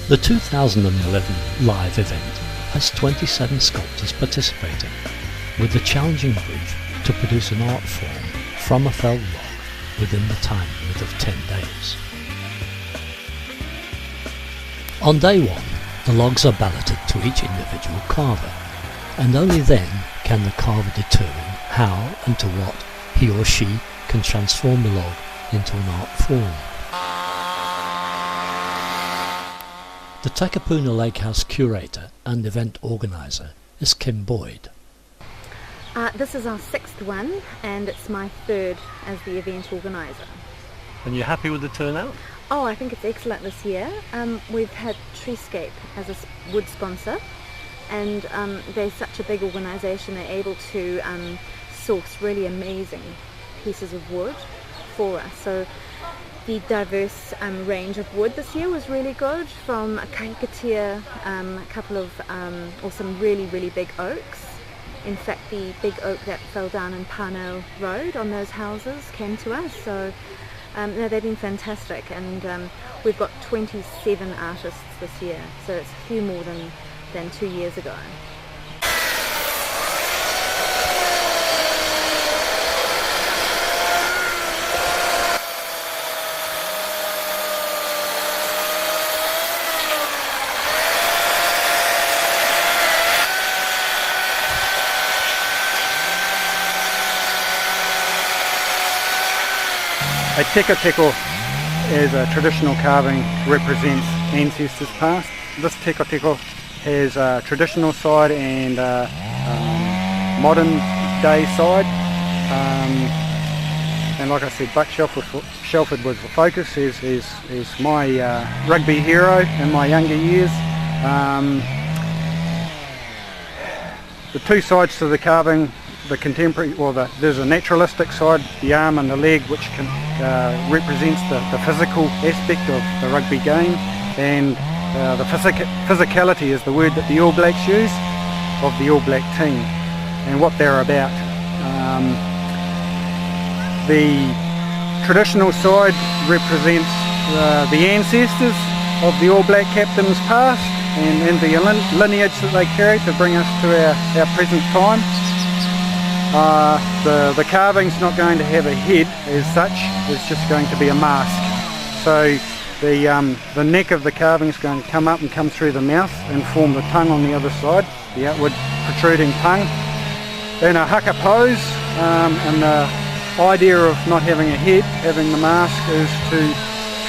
The 2011 live event has 27 sculptors participating, with the challenging brief to produce an art form from a felled log within the time limit of 10 days. On day one, the logs are balloted to each individual carver, and only then can the carver determine how and to what he or she can transform the log into an art form. The Takapuna Lake House curator and event organiser is Kim Boyd. This is our sixth one, and it's my third as the event organiser. And you're happy with the turnout? Oh, I think it's excellent this year. We've had Treescape as a wood sponsor, and they're such a big organisation. They're able to source really amazing pieces of wood for us. So the diverse range of wood this year was really good, from a kahikatea, a couple of, or some really, really big oaks. In fact, the big oak that fell down in Parnell Road on those houses came to us. So no, they've been fantastic, and we've got 27 artists this year, so it's a few more than 2 years ago. A teko teko is a traditional carving, represents ancestors past. This teko teko has a traditional side and modern day side. And like I said, Buck Shelford was the focus, is my rugby hero in my younger years. The two sides to the carving, the contemporary, there's a naturalistic side, the arm and the leg, which represents the physical aspect of the rugby game, and the physicality is the word that the All Blacks use, of the All Black team and what they're about. The traditional side represents the ancestors of the All Black captains past, and the lineage that they carry to bring us to our present time. The carving's not going to have a head as such, it's just going to be a mask. So the neck of the carving is going to come up and come through the mouth and form the tongue on the other side, the outward protruding tongue, in a haka pose. And the idea of not having a head, having the mask, is to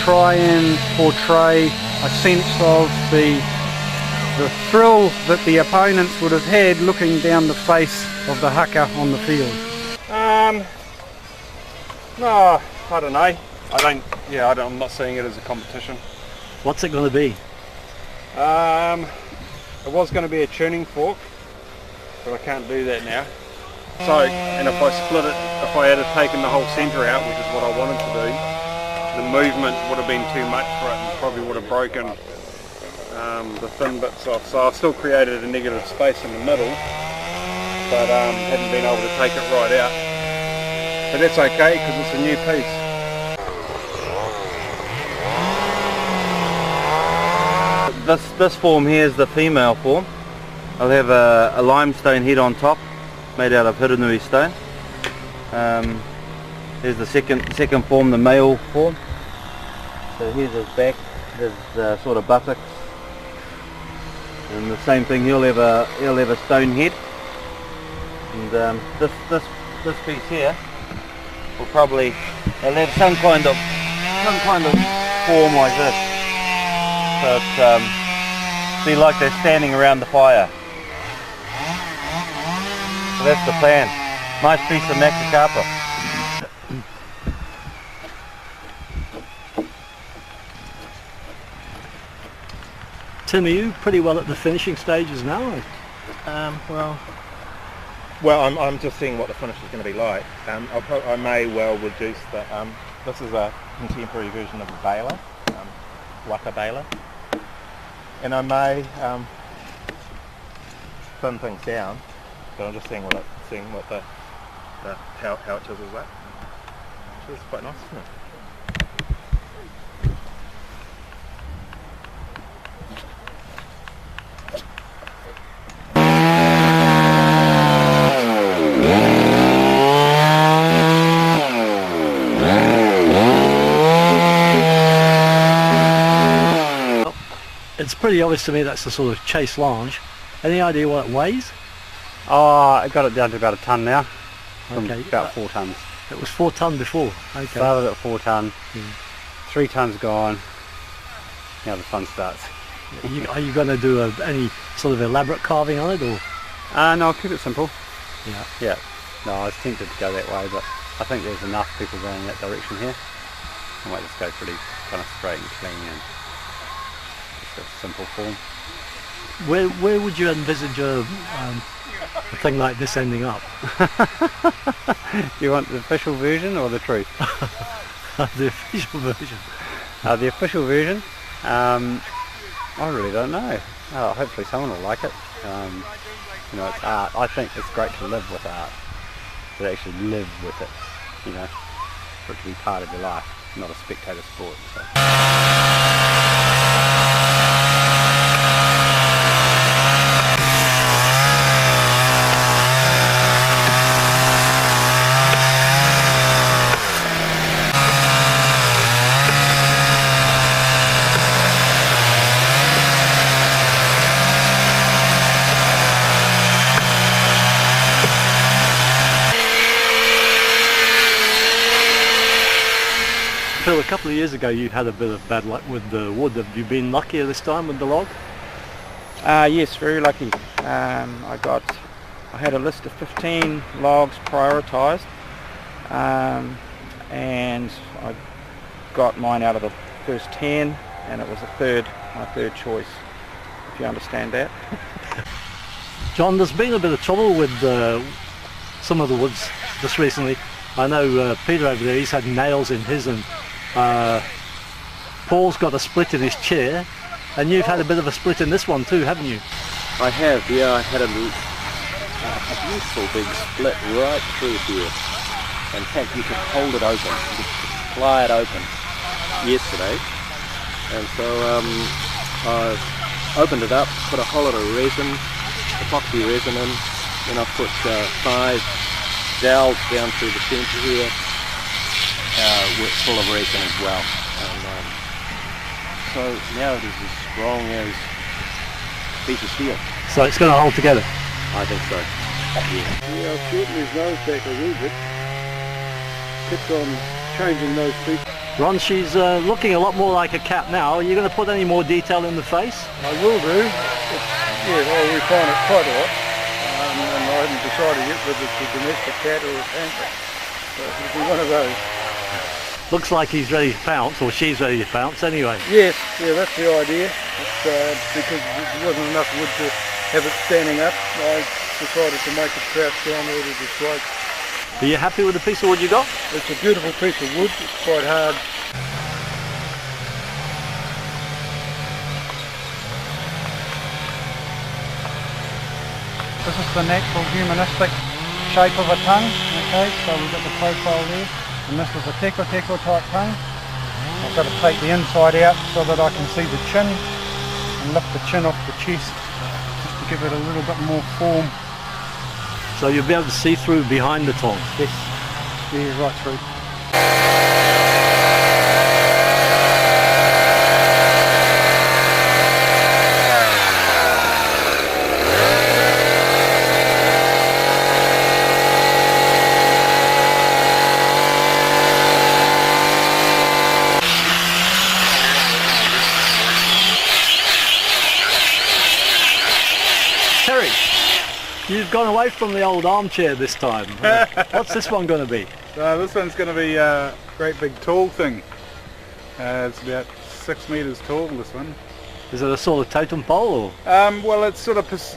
try and portray a sense of the thrill that the opponents would have had looking down the face of the haka on the field. No, I don't know. I'm not seeing it as a competition. What's it going to be? It was going to be a tuning fork, but I can't do that now. So, and if I split it, if I had taken the whole centre out, which is what I wanted to do, the movement would have been too much for it and probably would have broken the thin bits off. So I've still created a negative space in the middle, but haven't been able to take it right out. But that's okay, because it's a new piece. This form here is the female form. I'll have a limestone head on top, made out of Hiranui stone. Here's the second form, the male form. So here's his back, his sort of buttocks, and the same thing. He'll have a stone head, and this piece here will probably have some kind of form like this. So it's be like they're standing around the fire. So that's the plan. Nice piece of Makakapa. Tim, are you pretty well at the finishing stages now? Well, I'm just seeing what the finish is going to be like. I may well reduce the This is a contemporary version of a baler, waka baler. And I may thin things down, but I'm just seeing what how it chisels that. Which is quite nice, isn't it? It's pretty obvious to me that's the sort of Chase Lounge. Any idea what it weighs? Oh, I got it down to about a tonne now. From Okay. about 4 tonnes. It was 4 tonne before. Okay. Started at 4 tonne, Yeah. 3 tonnes gone. Now the fun starts. Are you going to do any sort of elaborate carving on it, or? No, I'll keep it simple. Yeah. Yeah. No, I was tempted to go that way, but I think there's enough people going in that direction here. I might just go pretty kind of straight and clean and just a simple form. Where would you envisage a thing like this ending up? Do you want the official version or the truth? The official version. The official version? I really don't know. Oh, hopefully someone will like it. You know, it's art. I think it's great to live with art. To actually live with it, you know, for it to be part of your life, not a spectator sport. So. Phil, a couple of years ago you had a bit of bad luck with the wood. Have you been luckier this time with the log? Yes, very lucky. I had a list of 15 logs prioritised, and I got mine out of the first 10, and it was my third choice, if you understand that. John, there's been a bit of trouble with some of the woods just recently. I know Peter over there, he's had nails in his, and Paul's got a split in his chair, and you've had a bit of a split in this one too, haven't you? I have, yeah. I had a beautiful big split right through here. In fact, you could hold it open, you could ply it open yesterday. And so I opened it up, put a whole lot of resin, epoxy resin in, then I put 5 dowels down through the centre here, full of resin as well. And, so now it is as strong as a piece of steel. So it's going to hold together? I think so. Yeah, I've shortened his nose back a little bit. Kept on changing those feet. Ron, she's looking a lot more like a cat now. Are you going to put any more detail in the face? I will do. I'll refine it quite a lot. And I haven't decided yet whether it's a domestic cat or a panther. So it'll be one of those. Looks like he's ready to pounce, or she's ready to pounce anyway. Yes, yeah, that's the idea. It's, because there wasn't enough wood to have it standing up, I decided to make it crouch down where it is straight. Are you happy with the piece of wood you got? It's a beautiful piece of wood. It's quite hard. This is the natural humanistic shape of a tongue. Okay, so we've got the profile there. And this is a teko type tongue. I've got to take the inside out so that I can see the chin and lift the chin off the chest just to give it a little bit more form. So you'll be able to see through behind the tongue? Yes, yeah, right through. Terry, you've gone away from the old armchair this time. What's this one going to be? This one's going to be a great big tall thing. It's about 6 metres tall, this one. Is it a sort of totem pole, or? Well, it's sort of, it's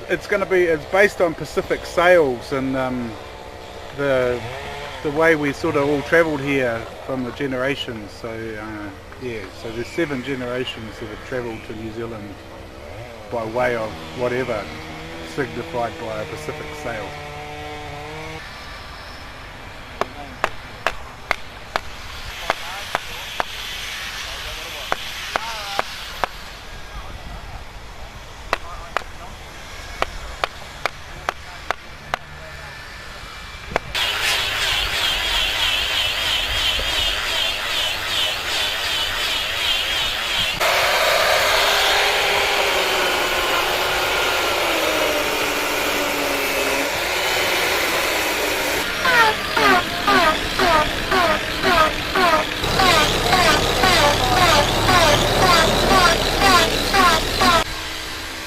based on Pacific sails, and the the way we sort of all travelled here from the generations. So yeah, so there's 7 generations that have travelled to New Zealand by way of whatever signified by a Pacific sail.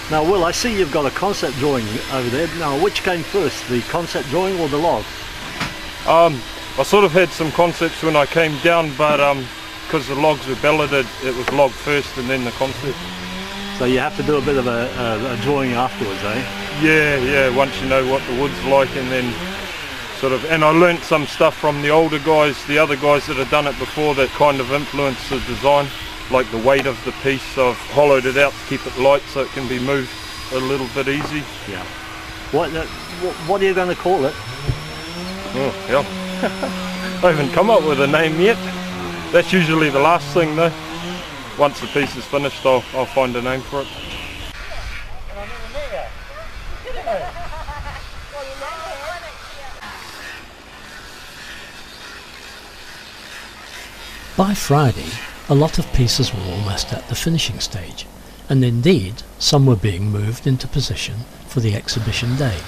Now Will, I see you've got a concept drawing over there. Now which came first, the concept drawing or the log? I sort of had some concepts when I came down, but because the logs were balloted, it was log first and then the concept. So you have to do a bit of a drawing afterwards, eh? Yeah, once you know what the wood's like, and then sort of, and I learnt some stuff from the older guys, the other guys that had done it before, that kind of influenced the design, like the weight of the piece. I've hollowed it out to keep it light so it can be moved a little bit easy. Yeah. What are you going to call it? Oh, yeah. I haven't come up with a name yet. That's usually the last thing though. Once the piece is finished, I'll find a name for it. By Friday, a lot of pieces were almost at the finishing stage, and indeed some were being moved into position for the exhibition day.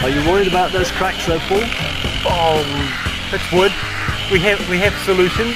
Are you worried about those cracks though, Paul? Oh, it's wood. We have solutions.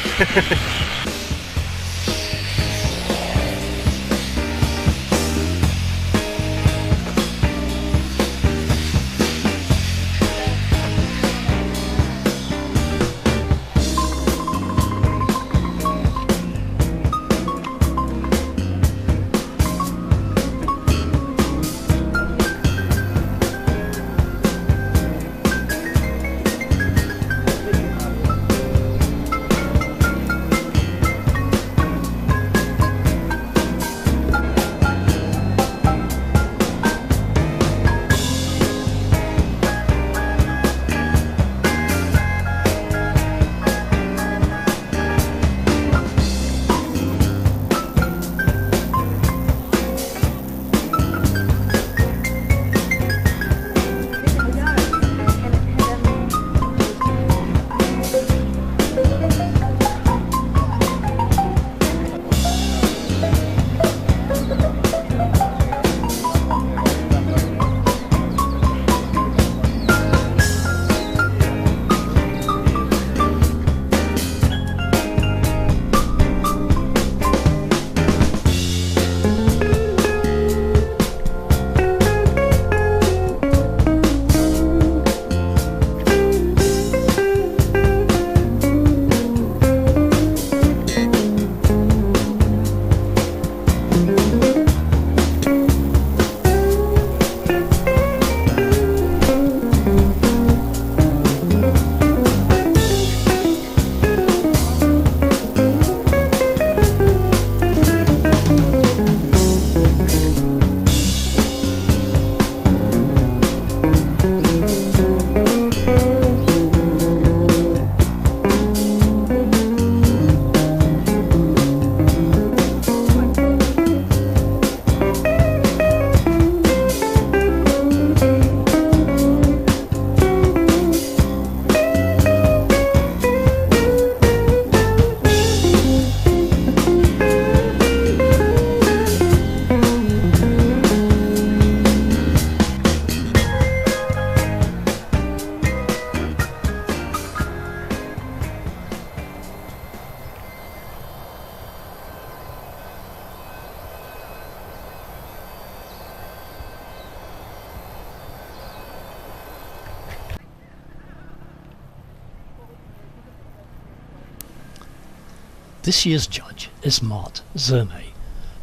This year's judge is Mart Zerme.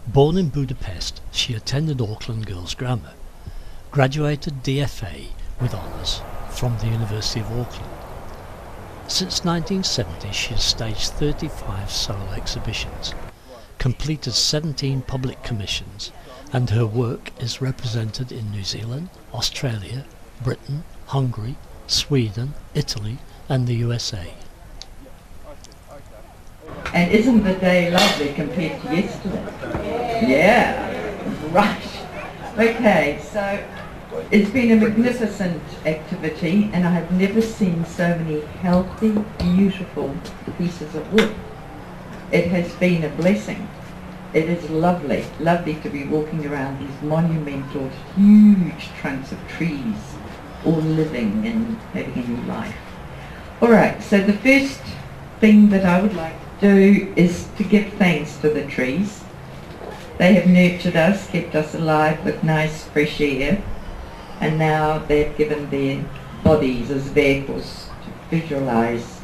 Born in Budapest, she attended Auckland Girls Grammar, graduated DFA with honours from the University of Auckland. Since 1970 she has staged 35 solo exhibitions, completed 17 public commissions, and her work is represented in New Zealand, Australia, Britain, Hungary, Sweden, Italy and the USA. And isn't the day lovely compared to yesterday? Yeah, right. Okay, so it's been a magnificent activity and I have never seen so many healthy, beautiful pieces of wood. It has been a blessing. It is lovely, lovely to be walking around these monumental, huge trunks of trees, all living and having a new life. Alright, so the first thing that I would like to do is to give thanks to the trees. They have nurtured us, kept us alive with nice fresh air, and now they've given their bodies as vehicles to visualize,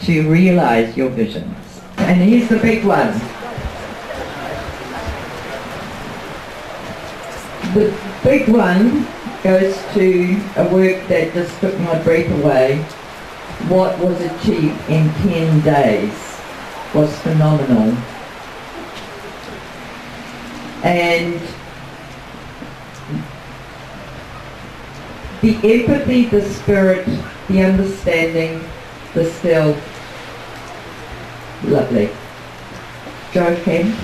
to realize your visions. And here's the big one. The big one goes to a work that just took my breath away. What was achieved in 10 days was phenomenal. And the empathy, the spirit, the understanding, the still, lovely. Joe Kemp.